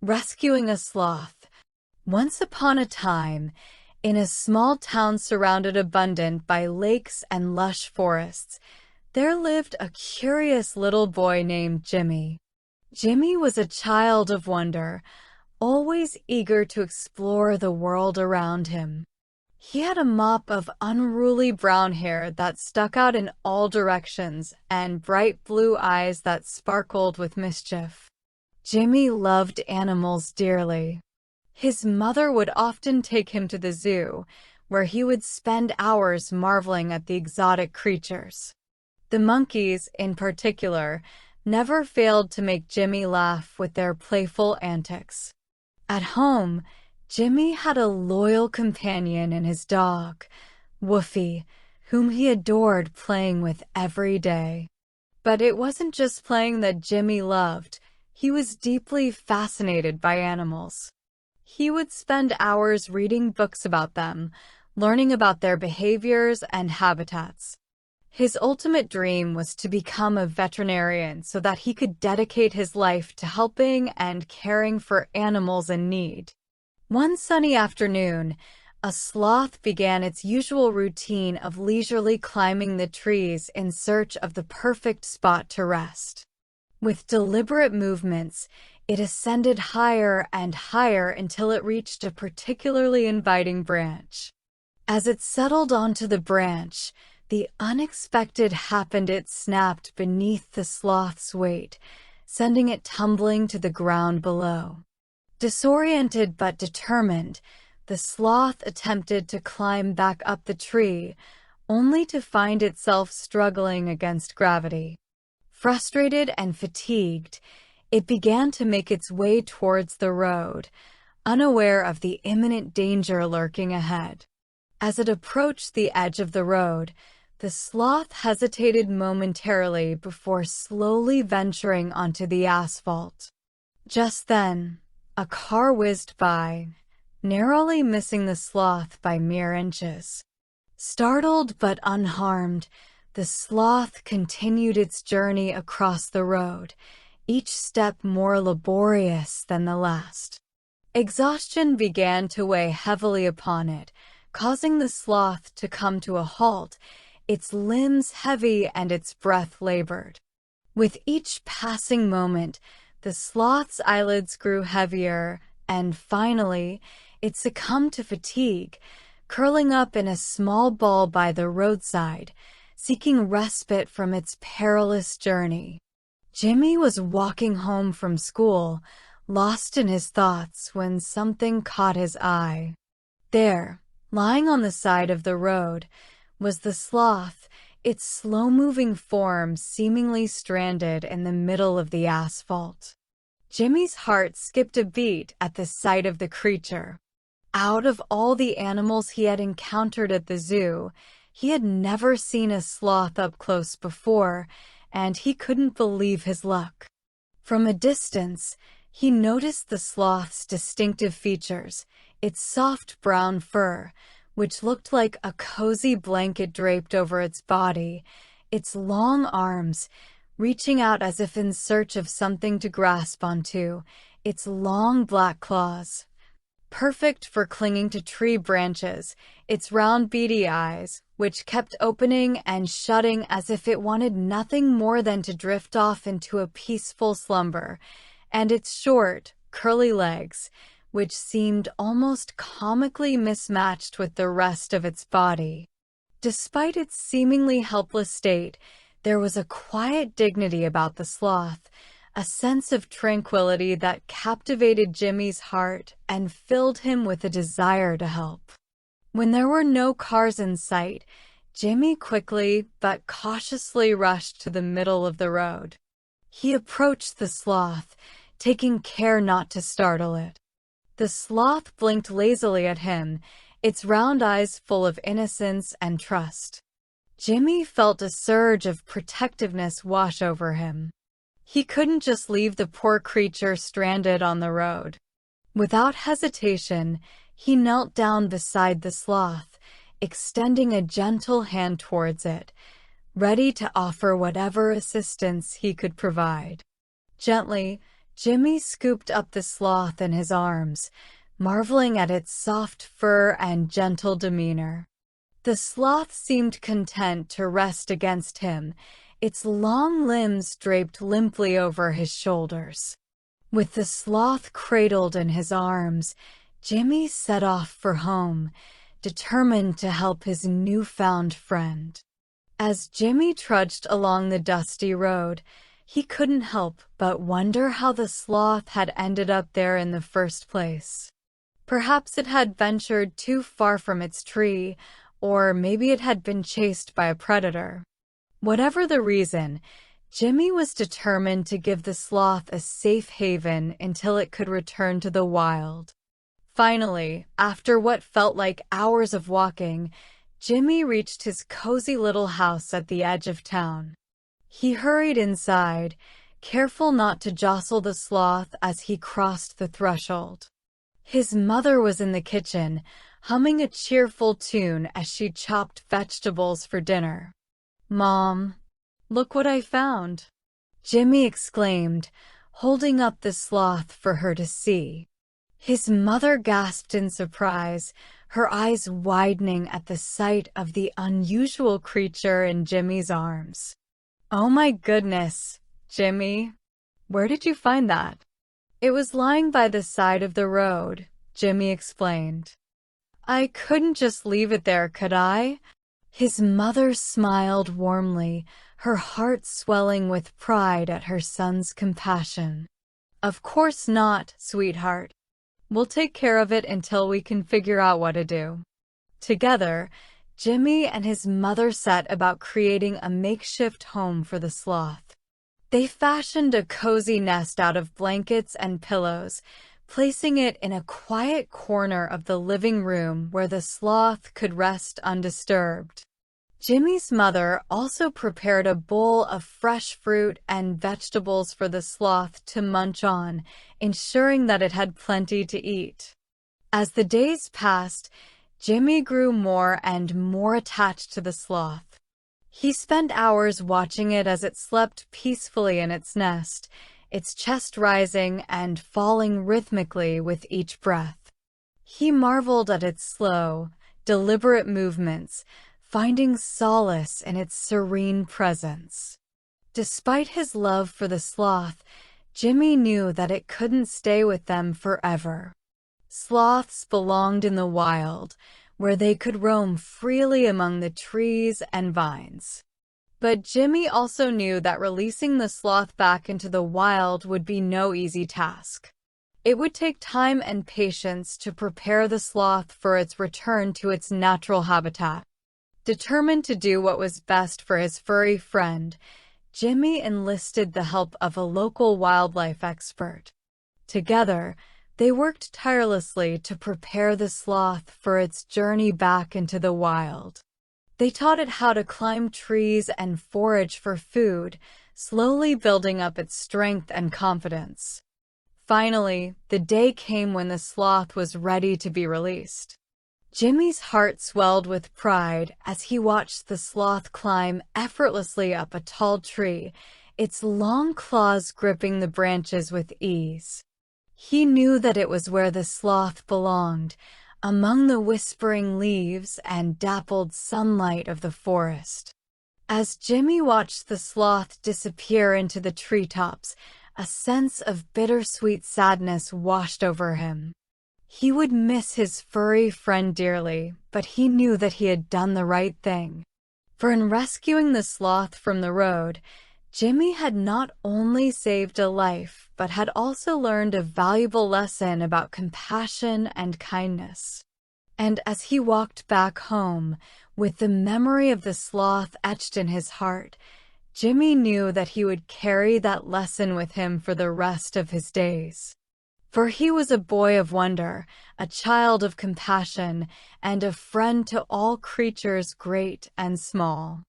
Rescuing a sloth. Once upon a time, in a small town surrounded abundant by lakes and lush forests, there lived a curious little boy named Jimmy. Jimmy was a child of wonder, always eager to explore the world around him. He had a mop of unruly brown hair that stuck out in all directions and bright blue eyes that sparkled with mischief. Jimmy loved animals dearly. His mother would often take him to the zoo, where he would spend hours marveling at the exotic creatures. The monkeys, in particular, never failed to make Jimmy laugh with their playful antics. At home, Jimmy had a loyal companion in his dog, Woofy, whom he adored playing with every day. But it wasn't just playing that Jimmy loved. He was deeply fascinated by animals. He would spend hours reading books about them, learning about their behaviors and habitats. His ultimate dream was to become a veterinarian so that he could dedicate his life to helping and caring for animals in need. One sunny afternoon, a sloth began its usual routine of leisurely climbing the trees in search of the perfect spot to rest. With deliberate movements, it ascended higher and higher until it reached a particularly inviting branch. As it settled onto the branch, the unexpected happened. It snapped beneath the sloth's weight, sending it tumbling to the ground below. Disoriented but determined, the sloth attempted to climb back up the tree, only to find itself struggling against gravity. Frustrated and fatigued, it began to make its way towards the road, unaware of the imminent danger lurking ahead. As it approached the edge of the road, the sloth hesitated momentarily before slowly venturing onto the asphalt. Just then, a car whizzed by, narrowly missing the sloth by mere inches. Startled but unharmed, the sloth continued its journey across the road, each step more laborious than the last. Exhaustion began to weigh heavily upon it, causing the sloth to come to a halt, its limbs heavy and its breath labored. With each passing moment, the sloth's eyelids grew heavier, and finally, it succumbed to fatigue, curling up in a small ball by the roadside, seeking respite from its perilous journey. Jimmy was walking home from school, lost in his thoughts, when something caught his eye. There, lying on the side of the road, was the sloth, its slow-moving form seemingly stranded in the middle of the asphalt. Jimmy's heart skipped a beat at the sight of the creature. Out of all the animals he had encountered at the zoo, he had never seen a sloth up close before, and he couldn't believe his luck. From a distance, he noticed the sloth's distinctive features, its soft brown fur, which looked like a cozy blanket draped over its body, its long arms, reaching out as if in search of something to grasp onto, its long black claws, perfect for clinging to tree branches, its round beady eyes, which kept opening and shutting as if it wanted nothing more than to drift off into a peaceful slumber, and its short, curly legs, which seemed almost comically mismatched with the rest of its body. Despite its seemingly helpless state, there was a quiet dignity about the sloth, a sense of tranquility that captivated Jimmy's heart and filled him with a desire to help. When there were no cars in sight, Jimmy quickly but cautiously rushed to the middle of the road. He approached the sloth, taking care not to startle it. The sloth blinked lazily at him, its round eyes full of innocence and trust. Jimmy felt a surge of protectiveness wash over him. He couldn't just leave the poor creature stranded on the road. Without hesitation, he knelt down beside the sloth, extending a gentle hand towards it, ready to offer whatever assistance he could provide. Gently, Jimmy scooped up the sloth in his arms, marveling at its soft fur and gentle demeanor. The sloth seemed content to rest against him, its long limbs draped limply over his shoulders. With the sloth cradled in his arms, Jimmy set off for home, determined to help his newfound friend. As Jimmy trudged along the dusty road, he couldn't help but wonder how the sloth had ended up there in the first place. Perhaps it had ventured too far from its tree, or maybe it had been chased by a predator. Whatever the reason, Jimmy was determined to give the sloth a safe haven until it could return to the wild. Finally, after what felt like hours of walking, Jimmy reached his cozy little house at the edge of town. He hurried inside, careful not to jostle the sloth as he crossed the threshold. His mother was in the kitchen, humming a cheerful tune as she chopped vegetables for dinner. "Mom, look what I found," Jimmy exclaimed, holding up the sloth for her to see. His mother gasped in surprise, her eyes widening at the sight of the unusual creature in Jimmy's arms. "Oh my goodness, Jimmy, where did you find that?" "It was lying by the side of the road," Jimmy explained. "I couldn't just leave it there, could I?" His mother smiled warmly, her heart swelling with pride at her son's compassion. "Of course not, sweetheart. We'll take care of it until we can figure out what to do." Together, Jimmy and his mother set about creating a makeshift home for the sloth. They fashioned a cozy nest out of blankets and pillows, placing it in a quiet corner of the living room where the sloth could rest undisturbed. Jimmy's mother also prepared a bowl of fresh fruit and vegetables for the sloth to munch on, ensuring that it had plenty to eat. As the days passed, Jimmy grew more and more attached to the sloth. He spent hours watching it as it slept peacefully in its nest, its chest rising and falling rhythmically with each breath. He marveled at its slow, deliberate movements, finding solace in its serene presence. Despite his love for the sloth, Jimmy knew that it couldn't stay with them forever. Sloths belonged in the wild, where they could roam freely among the trees and vines. But Jimmy also knew that releasing the sloth back into the wild would be no easy task. It would take time and patience to prepare the sloth for its return to its natural habitat. Determined to do what was best for his furry friend, Jimmy enlisted the help of a local wildlife expert. Together, they worked tirelessly to prepare the sloth for its journey back into the wild. They taught it how to climb trees and forage for food, slowly building up its strength and confidence. Finally, the day came when the sloth was ready to be released. Jimmy's heart swelled with pride as he watched the sloth climb effortlessly up a tall tree, its long claws gripping the branches with ease. He knew that it was where the sloth belonged, among the whispering leaves and dappled sunlight of the forest. As Jimmy watched the sloth disappear into the treetops, a sense of bittersweet sadness washed over him. He would miss his furry friend dearly, but he knew that he had done the right thing. For in rescuing the sloth from the road, Jimmy had not only saved a life, but had also learned a valuable lesson about compassion and kindness. And as he walked back home, with the memory of the sloth etched in his heart, Jimmy knew that he would carry that lesson with him for the rest of his days. For he was a boy of wonder, a child of compassion, and a friend to all creatures great and small.